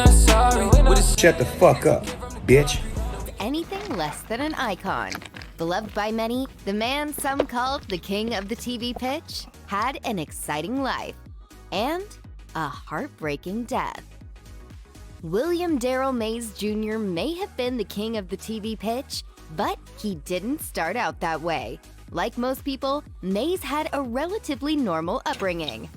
not sorry. Shut the fuck up, bitch. Anything less than an icon. Beloved by many, the man some called the king of the TV pitch had an exciting life and a heartbreaking death. William Darrell Mays Jr. may have been the king of the TV pitch, but he didn't start out that way. Like most people, Mays had a relatively normal upbringing.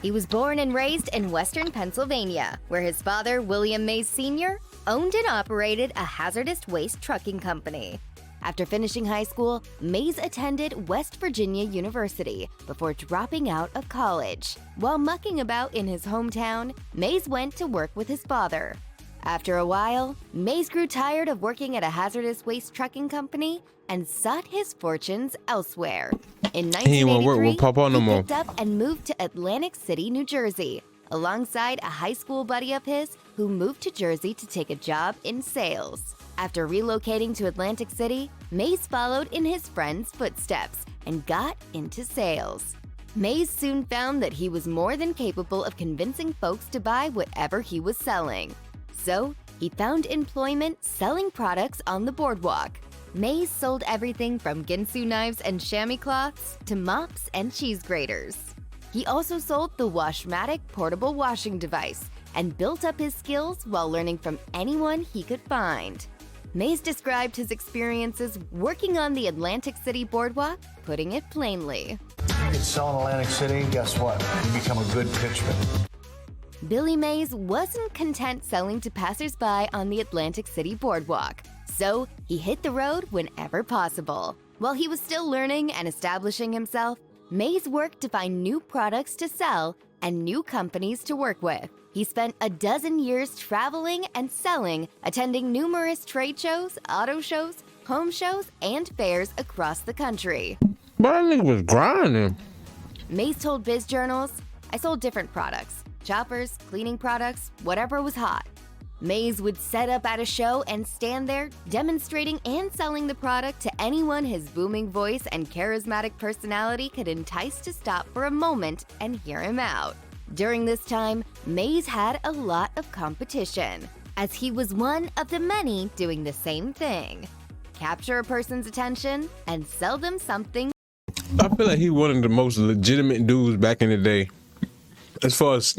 He was born and raised in Western Pennsylvania, where his father, William Mays Sr., owned and operated a hazardous waste trucking company. After finishing high school, Mays attended West Virginia University before dropping out of college. While mucking about in his hometown, Mays went to work with his father. After a while, Mays grew tired of working at a hazardous waste trucking company and sought his fortunes elsewhere. In 1983, he picked up and moved to Atlantic City, New Jersey, alongside a high school buddy of his who moved to Jersey to take a job in sales. After relocating to Atlantic City, Mays followed in his friend's footsteps and got into sales. Mays soon found that he was more than capable of convincing folks to buy whatever he was selling. So, he found employment selling products on the boardwalk. Mays sold everything from Ginsu knives and chamois cloths to mops and cheese graters. He also sold the Washmatic portable washing device and built up his skills while learning from anyone he could find. Mays described his experiences working on the Atlantic City boardwalk, putting it plainly. You sell in Atlantic City, guess what? You become a good pitchman. Billy Mays wasn't content selling to passersby on the Atlantic City boardwalk, so he hit the road whenever possible. While he was still learning and establishing himself, Mays worked to find new products to sell and new companies to work with. He spent a dozen years traveling and selling, attending numerous trade shows, auto shows, home shows, and fairs across the country. But I think it was grinding. Mays told Biz Journals, "I sold different products, choppers, cleaning products, whatever was hot." Mays would set up at a show and stand there, demonstrating and selling the product to anyone his booming voice and charismatic personality could entice to stop for a moment and hear him out. During this time, Mays had a lot of competition, as he was one of the many doing the same thing. Capture a person's attention and sell them something. I feel like he one of the most legitimate dudes back in the day. As far as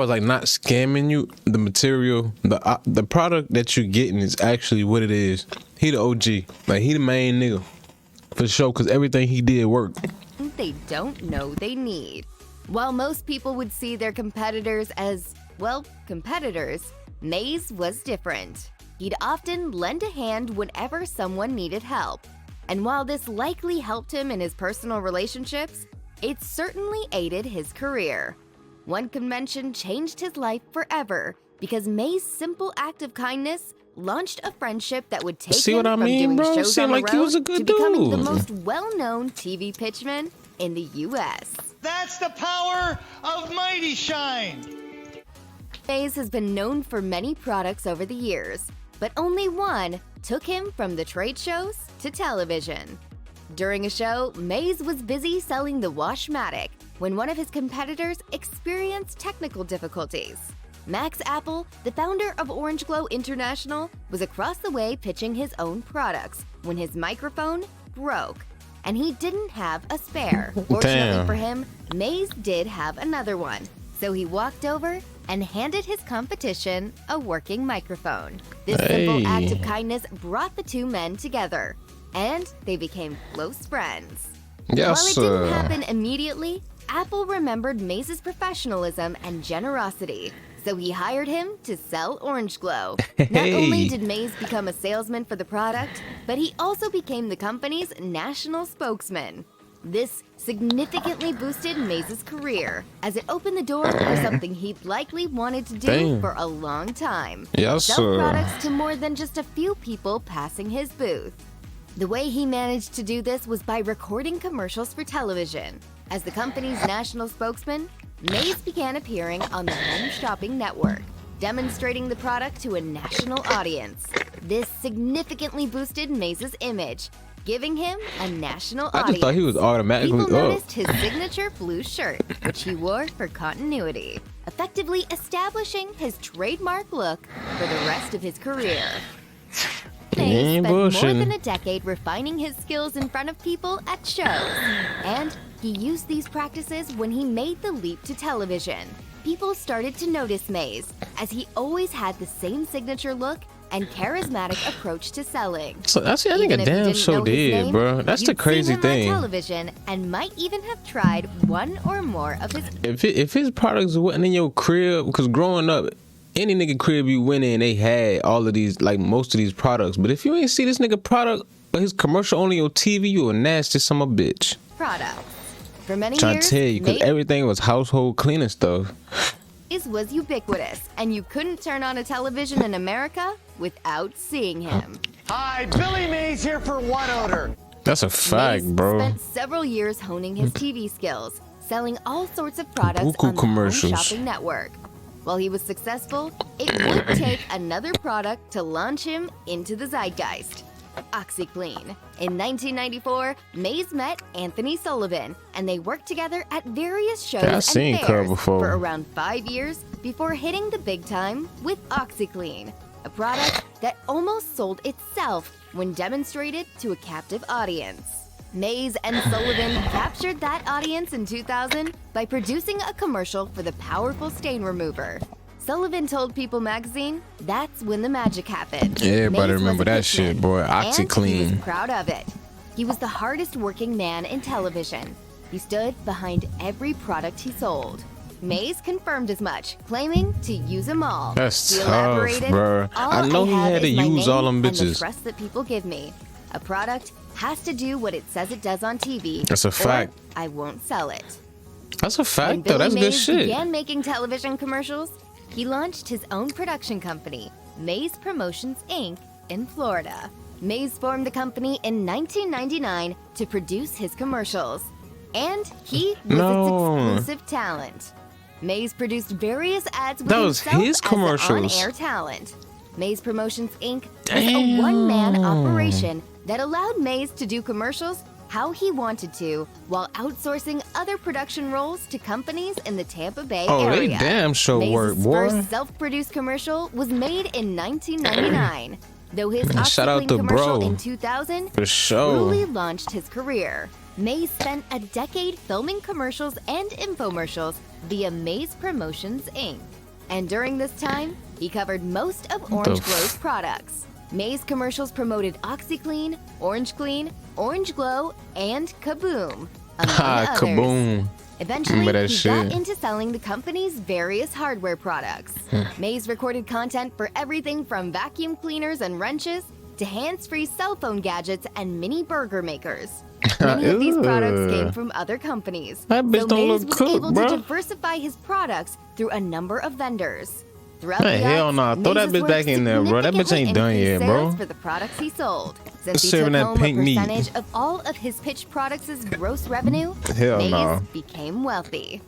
like not scamming you, the material, the product that you're getting is actually what it is. He the OG, like he the main nigga for sure, cause everything he did worked. They don't know they need. While most people would see their competitors as, well, competitors, Mays was different. He'd often lend a hand whenever someone needed help. And while this likely helped him in his personal relationships, it certainly aided his career. One convention changed his life forever because Mays' simple act of kindness launched a friendship that would take him from doing shows on the road to becoming the most well-known TV pitchman in the U.S. That's the power of Mighty Shine! Mays has been known for many products over the years, but only one took him from the trade shows to television. During a show, Mays was busy selling the Washmatic when one of his competitors experienced technical difficulties. Max Apple, the founder of Orange Glow International, was across the way pitching his own products when his microphone broke, and he didn't have a spare. Fortunately for him, Mays did have another one, so he walked over and handed his competition a working microphone. This simple act of kindness brought the two men together, and they became close friends. Yes, While it didn't happen immediately, Apple remembered Mays' professionalism and generosity, so he hired him to sell Orange Glow. Not only did Mays become a salesman for the product, but he also became the company's national spokesman. This significantly boosted Mays' career, as it opened the door for something he'd likely wanted to do for a long time. Sell products to more than just a few people passing his booth. The way he managed to do this was by recording commercials for television. As the company's national spokesman, Mays began appearing on the Home Shopping Network, demonstrating the product to a national audience. This significantly boosted Mays' image, giving him a national audience. I just thought he was automatically People noticed his signature blue shirt, which he wore for continuity. effectively establishing his trademark look for the rest of his career. Mays spent more than a decade refining his skills in front of people at shows, and he used these practices when he made the leap to television. People started to notice Mays, as he always had the same signature look and charismatic approach to selling. So that's, I think a damn show did, bro. That's the crazy thing. On television, and might even have tried one or more of his. If his products wasn't in your crib, because growing up, any nigga crib you went in, they had all of these, like most of these products. But if you ain't see this nigga product or his commercial only on TV, you a nasty son of a bitch. Products. For many Trying years, to tell you, because everything was household cleaning stuff. Mays was ubiquitous, and you couldn't turn on a television in America without seeing him. Hi, Billy Mays here for One Odor. That's a fact, Mays bro. spent several years honing his TV skills, selling all sorts of products Buku on the commercials. Home Shopping Network. While he was successful, it would take another product to launch him into the zeitgeist. OxiClean. In 1994, Mays met Anthony Sullivan, and they worked together at various shows Yeah, I and seen fairs Curl before. for around 5 years before hitting the big time with OxiClean, a product that almost sold itself when demonstrated to a captive audience. Mays and Sullivan captured that audience in 2000 by producing a commercial for the powerful stain remover. Sullivan told People magazine, "That's when the magic happened." Yeah, everybody Mays was remember a that pitchman, shit, boy. and he OxiClean. was proud of it. He was the hardest working man in television. He stood behind every product he sold. Mays confirmed as much, claiming to use them all. That's He tough, elaborated, bro. "All I know he have had to is my use all name them and the bitches." trust that people give me. A product has to do what it says it does on TV. That's a or fact. I won't sell it. That's a When fact, though. Billy That's good Mays shit. began making television commercials, he launched his own production company, Mays Promotions Inc., in Florida. Mays formed the company in 1999 to produce his commercials, and he was No. its exclusive talent. Mays produced various ads with That was himself his as the commercials. on-air talent. Mays Promotions Inc. was a one-man operation that allowed Mays to do commercials how he wanted to, while outsourcing other production roles to companies in the Tampa Bay Oh, they area. damn sure Mays' work, boy. first self-produced commercial was made in 1999, though his Shout out OxiClean to commercial bro. in 2000 For sure. truly launched his career. Mays spent a decade filming commercials and infomercials via Mays Promotions Inc. And during this time, he covered most of Orange Glow's products. Mays commercials promoted OxiClean, Orange Clean, Orange Glow, and Kaboom, among others. Kaboom. Eventually, Remember that he shit. got into selling the company's various hardware products. Mays recorded content for everything from vacuum cleaners and wrenches to hands-free cell phone gadgets and mini burger makers. Many of these products came from other companies. That bitch so don't Mays look was cooked, able bruh. to diversify his products through a number of vendors. Throughout Hey, the hell arts, nah. Throw that Mays bitch back in there, bro. That bitch significantly ain't done increased yet, bro. sales for the products he sold. Since he Serving took that home pink a meat. percentage of all of his pitched products' gross revenue, Hell Mays no. became wealthy.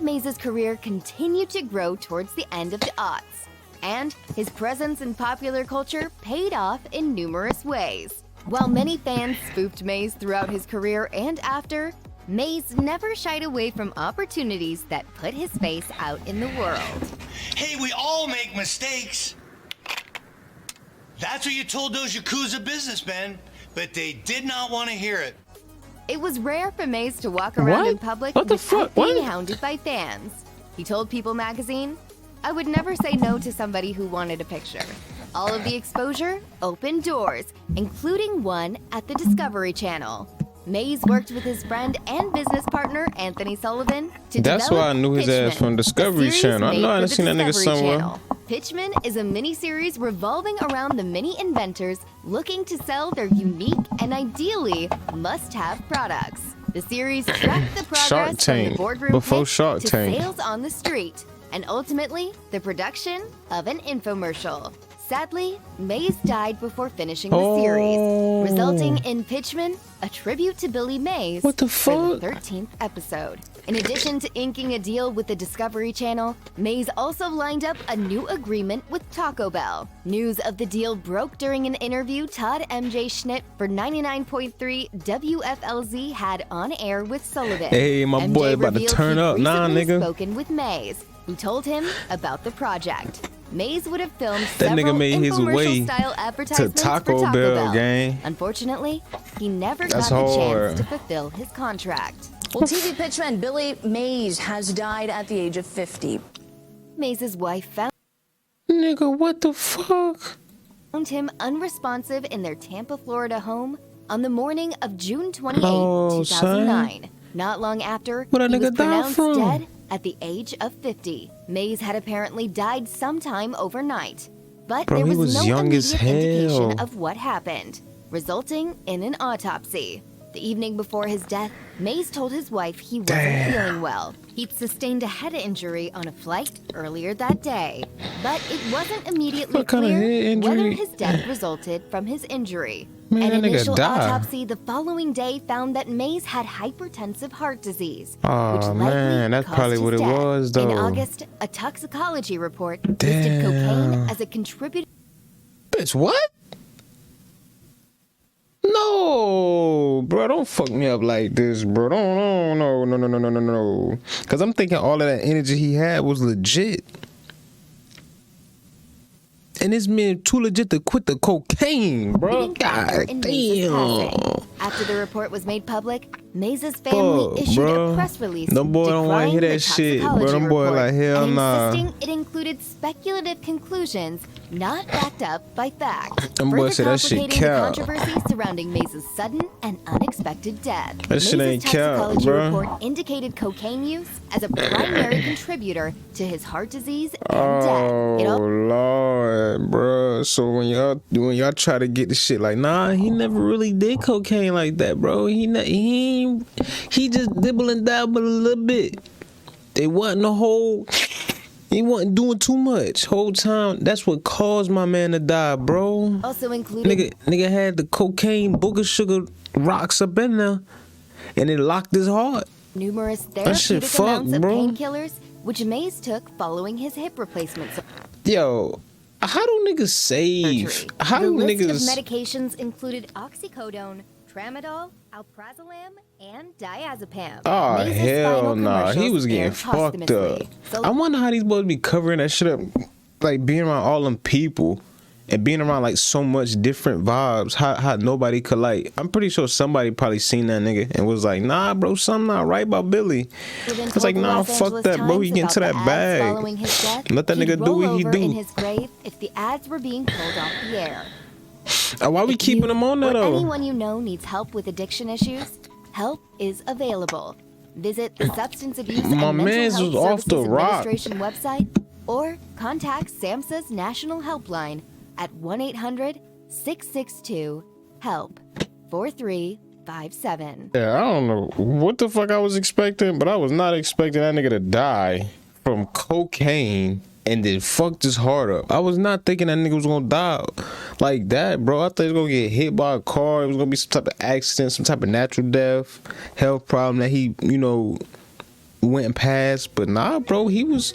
Mays' career continued to grow towards the end of the aughts, and his presence in popular culture paid off in numerous ways. While many fans spoofed Mays throughout his career and after, Mays never shied away from opportunities that put his face out in the world. Hey, we all make mistakes. That's what you told those Yakuza businessmen, but they did not want to hear it. It was rare for Mays to walk around What? in public What the without fuck? being What? hounded by fans. He told People magazine, "I would never say no to somebody who wanted a picture. All of the exposure opened doors, including one at the Discovery Channel." Mays worked with his friend and business partner Anthony Sullivan to That's develop why I knew his Pitchman, ass from Discovery a series Channel. I made know I for done the seen that nigga Discovery somewhere. Channel. Pitchman is a mini-series revolving around the mini inventors looking to sell their unique and ideally must-have products. The series tracked the Shark progress from the Tank, boardroom before pitch Shark to Tank. sales on the street, and ultimately the production of an infomercial. Sadly, Mays died before finishing the series, resulting in Pitchman, a tribute to Billy Mays, What the for fuck? the 13th episode. In addition to inking a deal with the Discovery Channel, Mays also lined up a new agreement with Taco Bell. News of the deal broke during an interview Todd MJ Schnitt for 99.3 WFLZ had on air with Sullivan. Hey, my MJ boy about to revealed turn he'd up. Nah, recently nigga. spoken with Mays, who told him about the project. Mays would have filmed That several nigga made his way infomercial-style advertisements Taco for Taco Bell, Bell. gang. Unfortunately, he never That's got the hard. chance to fulfill his contract. Well, TV pitchman Billy Mays has died at the age of 50. Mays' wife found Nigga, what the fuck? him unresponsive in their Tampa, Florida home on the morning of June 28, Oh, 2009. Not long after, Where that he was nigga die pronounced from? dead at the age of 50. Mays had apparently died sometime overnight, but Bro, there he was was no young as immediate indication hell. of what happened, resulting in an autopsy. The evening before his death, Mays told his wife he wasn't feeling well. He'd sustained a head injury on a flight earlier that day, but it wasn't immediately What kind of clear head whether injury? his death resulted from his injury. Man, An that nigga initial died. autopsy the following day found that Mays had hypertensive heart disease, Aw, which likely man, that's caused probably his what it death. was, In though. August, a toxicology report listed cocaine as a contributor. Bitch, what? No, bro, don't fuck me up like this, bro. No. Cause I'm thinking all of that energy he had was legit. And this man too legit to quit the cocaine, bro. God In Mays' passing. damn. After the report was made public, Mays' family Fuck, issued bruh. a press release Them boy don't wanna decrying hear the that shit, bro. toxicology Them boy report like, hell and nah. insisting it included speculative conclusions not backed up by fact. Them boy further said that shit complicating the cap. controversy surrounding Mays' sudden and unexpected death. That shit Mays' ain't cap, toxicology bruh. report indicated cocaine use as a primary contributor to his heart disease and Oh death. It all Lord, bro. So when y'all try to get the shit like, nah, he never really did cocaine like that, bro. He just dibble and dabble a little bit. It wasn't a whole. He wasn't doing too much whole time. That's what caused my man to die, bro. also included Nigga had the cocaine booger sugar rocks up in there, and it locked his heart. numerous That shit therapeutic fucked, amounts of bro. painkillers, which Mays took following his hip replacement Yo, how do niggas save? surgery. How The do list niggas? of medications included oxycodone, tramadol, alprazolam, and diazepam. Oh Mays' hell final nah, he commercials was getting aired fucked up. posthumously. So I wonder how these boys be covering that shit up, like being around all them people and being around like so much different vibes. How nobody could like. I'm pretty sure somebody probably seen that nigga and was like, nah, bro, something not right about Billy. Sullivan It's told like, the nah, Los fuck Angeles that, bro. He Times get into about that the ads bag. following his death. Let that He'd nigga do roll what he over do. in his grave if the ads were being pulled off the air. Why we If keeping you him on there or though? anyone you know needs help with addiction issues, help is available. Visit the Substance Abuse and My Mental mans Health was off the Services rock. Administration website or contact SAMHSA's National Helpline at 1-800-662-HELP 4357. Yeah, I don't know what the fuck I was expecting, but I was not expecting that nigga to die from cocaine and then fucked his heart up. I was not thinking that nigga was gonna die like that, bro. I thought he was gonna get hit by a car. It was gonna be some type of accident, some type of natural death, health problem that he, went past. But nah, bro, he was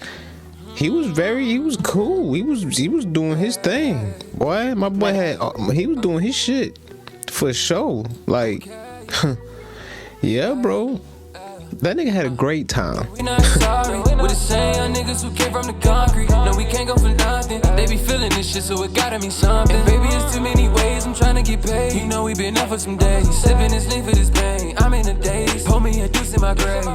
cool. He was doing his thing. Boy, my boy he was doing his shit for sure. Like, yeah, bro. That nigga had a great time. We not sorry. We're the same young niggas who came from the concrete. No, we can't go for nothing. They be feeling this shit, so it gotta mean something. And baby, it's too many ways I'm trying to get paid. You know we been up for some days. Sipping this lean for this pain. I'm in the days. Pull me a deuce in my grave.